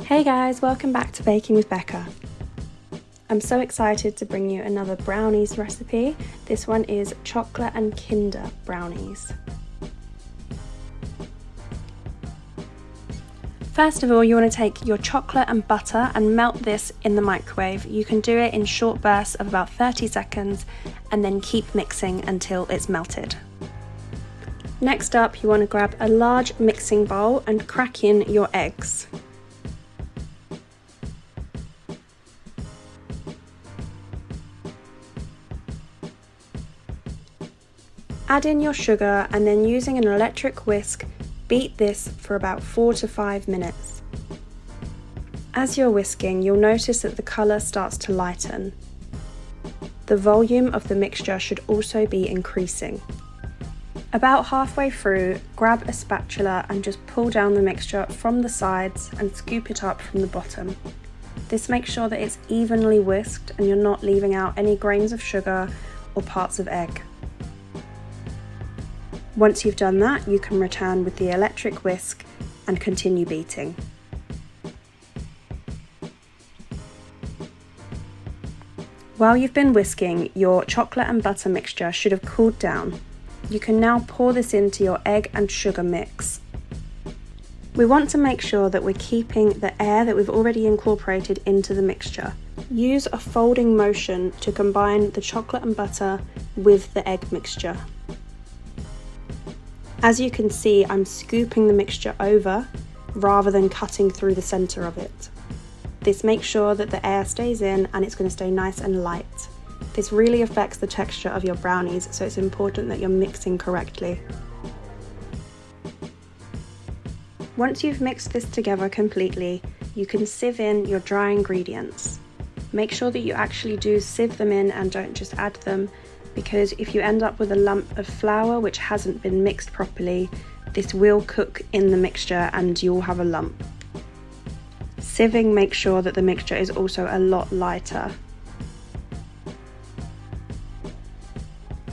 Hey guys, welcome back to Baking with Becca. I'm so excited to bring you another brownies recipe. This one is chocolate and Kinder brownies. First of all, you want to take your chocolate and butter and melt this in the microwave. You can do it in short bursts of about 30 seconds and then keep mixing until it's melted. Next up, you want to grab a large mixing bowl and crack in your eggs. Add in your sugar and then using an electric whisk, beat this for about 4 to 5 minutes. As you're whisking, you'll notice that the colour starts to lighten. The volume of the mixture should also be increasing. About halfway through, grab a spatula and just pull down the mixture from the sides and scoop it up from the bottom. This makes sure that it's evenly whisked and you're not leaving out any grains of sugar or parts of egg. Once you've done that, you can return with the electric whisk and continue beating. While you've been whisking, your chocolate and butter mixture should have cooled down. You can now pour this into your egg and sugar mix. We want to make sure that we're keeping the air that we've already incorporated into the mixture. Use a folding motion to combine the chocolate and butter with the egg mixture. As you can see, I'm scooping the mixture over rather than cutting through the centre of it. This makes sure that the air stays in and it's going to stay nice and light. This really affects the texture of your brownies, so it's important that you're mixing correctly. Once you've mixed this together completely, you can sieve in your dry ingredients. Make sure that you actually do sieve them in and don't just add them, because if you end up with a lump of flour which hasn't been mixed properly, this will cook in the mixture and you'll have a lump. Sieving makes sure that the mixture is also a lot lighter.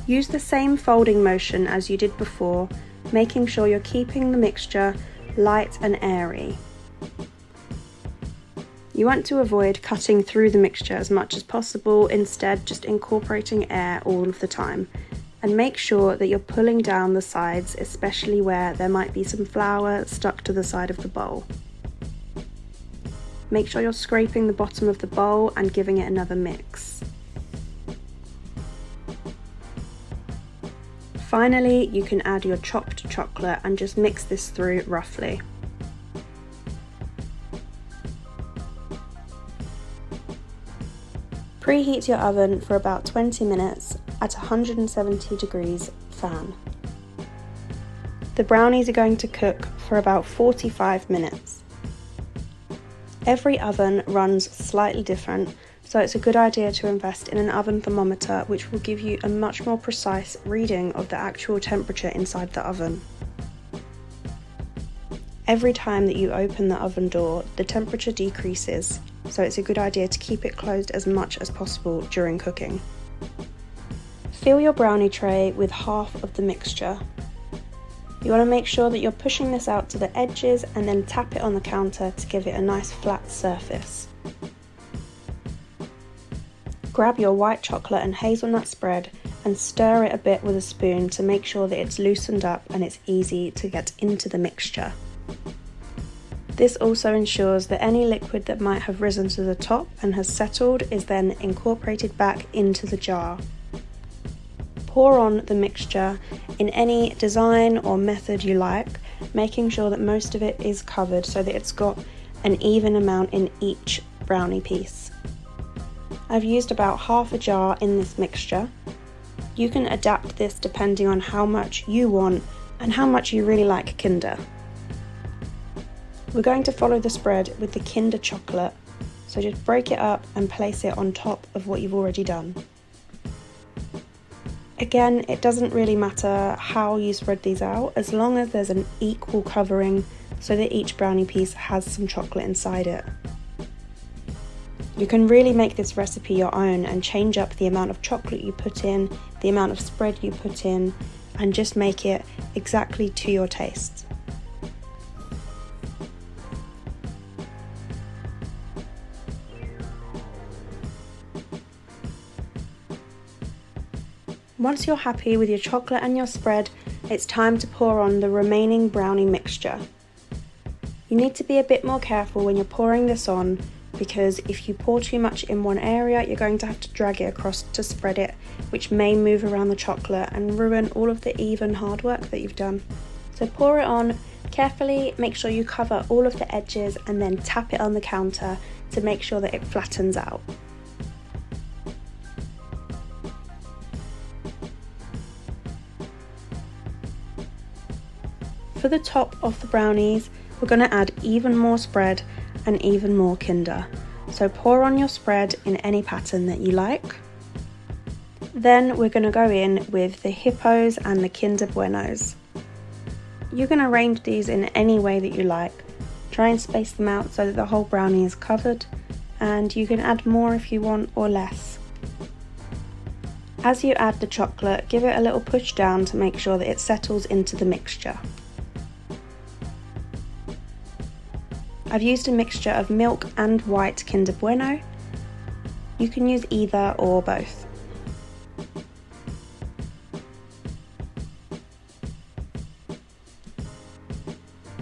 Use the same folding motion as you did before, making sure you're keeping the mixture light and airy. You want to avoid cutting through the mixture as much as possible, instead just incorporating air all of the time. And make sure that you're pulling down the sides, especially where there might be some flour stuck to the side of the bowl. Make sure you're scraping the bottom of the bowl and giving it another mix. Finally, you can add your chopped chocolate and just mix this through roughly. Preheat your oven for about 20 minutes at 170 degrees fan. The brownies are going to cook for about 45 minutes. Every oven runs slightly different, so it's a good idea to invest in an oven thermometer, which will give you a much more precise reading of the actual temperature inside the oven. Every time that you open the oven door, the temperature decreases, so it's a good idea to keep it closed as much as possible during cooking. Fill your brownie tray with half of the mixture. You want to make sure that you're pushing this out to the edges and then tap it on the counter to give it a nice flat surface. Grab your white chocolate and hazelnut spread and stir it a bit with a spoon to make sure that it's loosened up and it's easy to get into the mixture. This also ensures that any liquid that might have risen to the top and has settled is then incorporated back into the jar. Pour on the mixture in any design or method you like, making sure that most of it is covered so that it's got an even amount in each brownie piece. I've used about half a jar in this mixture. You can adapt this depending on how much you want and how much you really like Kinder. We're going to follow the spread with the Kinder chocolate, so just break it up and place it on top of what you've already done. Again, it doesn't really matter how you spread these out, as long as there's an equal covering so that each brownie piece has some chocolate inside it. You can really make this recipe your own and change up the amount of chocolate you put in, the amount of spread you put in, and just make it exactly to your taste. Once you're happy with your chocolate and your spread, it's time to pour on the remaining brownie mixture. You need to be a bit more careful when you're pouring this on, because if you pour too much in one area, you're going to have to drag it across to spread it, which may move around the chocolate and ruin all of the even hard work that you've done. So pour it on carefully, make sure you cover all of the edges and then tap it on the counter to make sure that it flattens out. For the top of the brownies, we're going to add even more spread and even more Kinder. So pour on your spread in any pattern that you like. Then we're going to go in with the hippos and the Kinder Buenos. You can arrange these in any way that you like. Try and space them out so that the whole brownie is covered, and you can add more if you want or less. As you add the chocolate, give it a little push down to make sure that it settles into the mixture. I've used a mixture of milk and white Kinder Bueno. You can use either or both.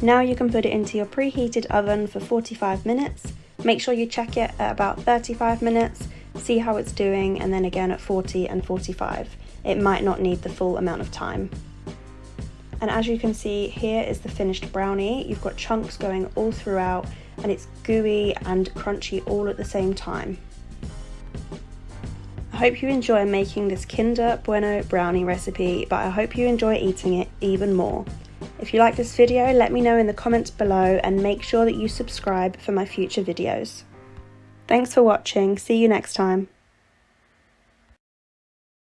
Now you can put it into your preheated oven for 45 minutes. Make sure you check it at about 35 minutes, see how it's doing, and then again at 40 and 45. It might not need the full amount of time. And as you can see, here is the finished brownie. You've got chunks going all throughout, and it's gooey and crunchy all at the same time. I hope you enjoy making this Kinder Bueno brownie recipe, but I hope you enjoy eating it even more. If you like this video, let me know in the comments below and make sure that you subscribe for my future videos. Thanks for watching, see you next time.